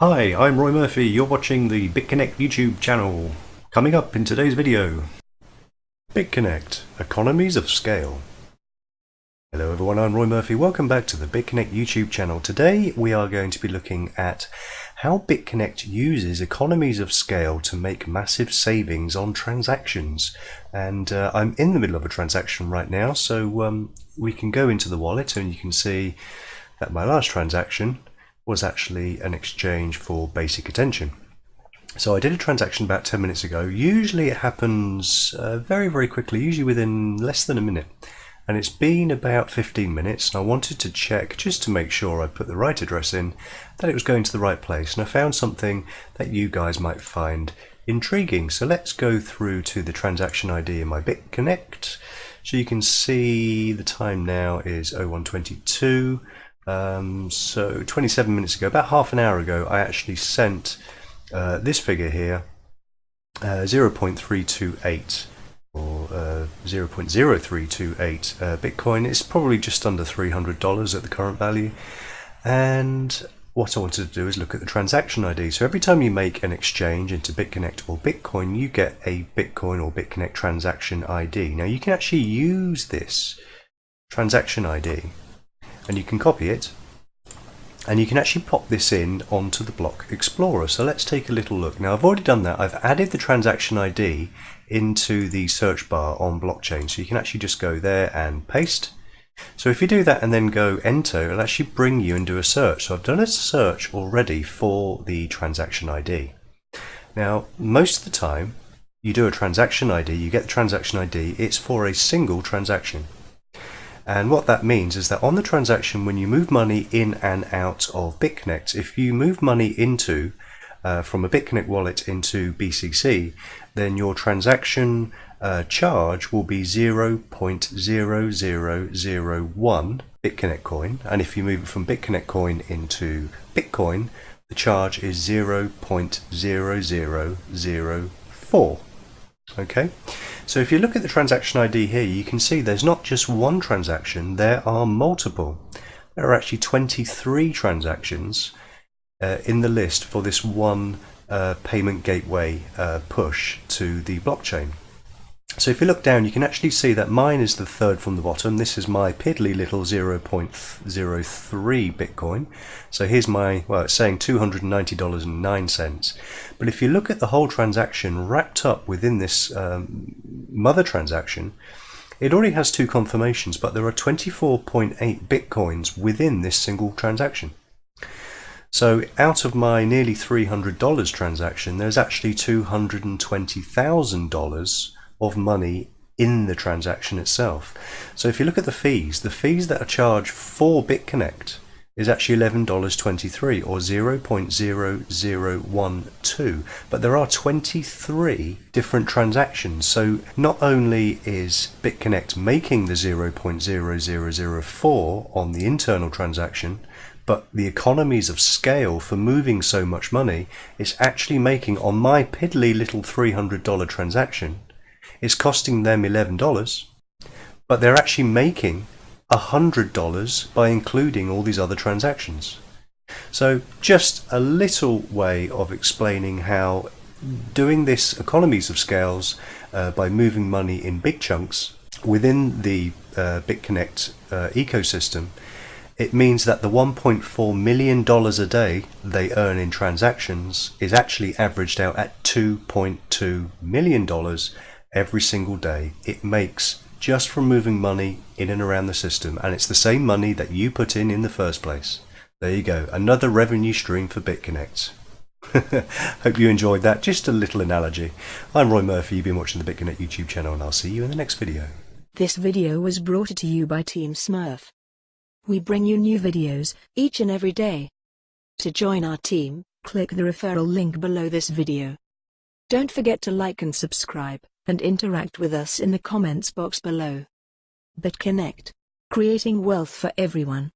Hi, I'm Roy Murphy. You're watching the Bitconnect YouTube channel. Coming up in today's video, Bitconnect, Economies of Scale. Hello everyone, I'm Roy Murphy. Welcome back to the Bitconnect YouTube channel. Today we are going to be looking at how Bitconnect uses economies of scale to make massive savings on transactions. And I'm in the middle of a transaction right now, so we can go into the wallet and you can see that my last transaction was actually an exchange for basic attention. So I did a transaction about 10 minutes ago. Usually it happens very quickly, usually within less than a minute. And it's been about 15 minutes, and I wanted to check, just to make sure I put the right address in, that it was going to the right place. And I found something that you guys might find intriguing. So let's go through to the transaction ID in my Bitconnect. So you can see the time now is 01:22. So 27 minutes ago, about half an hour ago, I actually sent this figure here, 0.328 or 0.0328 Bitcoin. It's probably just under $300 at the current value. And what I wanted to do is look at the transaction ID. So every time you make an exchange into Bitconnect or Bitcoin, you get a Bitcoin or Bitconnect transaction ID. Now you can actually use this transaction ID and you can copy it, and you can actually pop this in onto the Block Explorer. So let's take a little look. Now I've already done that. I've added the transaction ID into the search bar on blockchain, so you can actually just go there and paste. So if you do that and then go enter, it'll actually bring you and do a search. So I've done a search already for the transaction ID. Now most of the time you do a transaction ID, you get the transaction ID, it's for a single transaction. And what that means is that on the transaction, when you move money in and out of Bitconnect, if you move money into from a Bitconnect wallet into BCC, then your transaction charge will be 0.0001 Bitconnect coin. And if you move it from Bitconnect coin into Bitcoin, the charge is 0.0004. Okay, so if you look at the transaction ID here, you can see there's not just one transaction, there are multiple. There are actually 23 transactions in the list for this one payment gateway push to the blockchain. So if you look down, you can actually see that mine is the third from the bottom. This is my piddly little 0.03 Bitcoin. So here's my, well, it's saying $290.09. But if you look at the whole transaction wrapped up within this mother transaction, it already has two confirmations, but there are 24.8 Bitcoins within this single transaction. So out of my nearly $300 transaction, there's actually $220,000 of money in the transaction itself. So if you look at the fees that are charged for Bitconnect is actually $11.23 or 0.0012, but there are 23 different transactions. So not only is Bitconnect making the 0.0004 on the internal transaction, but the economies of scale for moving so much money is actually making on my piddly little $300 transaction. It's costing them $11, but they're actually making $100 by including all these other transactions. So just a little way of explaining how doing this economies of scales by moving money in big chunks within the Bitconnect ecosystem, it means that the $1.4 million a day they earn in transactions is actually averaged out at $2.2 million every single day it makes just from moving money in and around the system, and it's the same money that you put in the first place. There you go, another revenue stream for Bitconnect. Hope you enjoyed that, just a little analogy. I'm Roy Murphy, you've been watching the Bitconnect YouTube channel, and I'll see you in the next video. This video was brought to you by Team Smurf. We bring you new videos each and every day. To join our team, click the referral link below this video. Don't forget to like and subscribe, and interact with us in the comments box below. Bitconnect, creating wealth for everyone.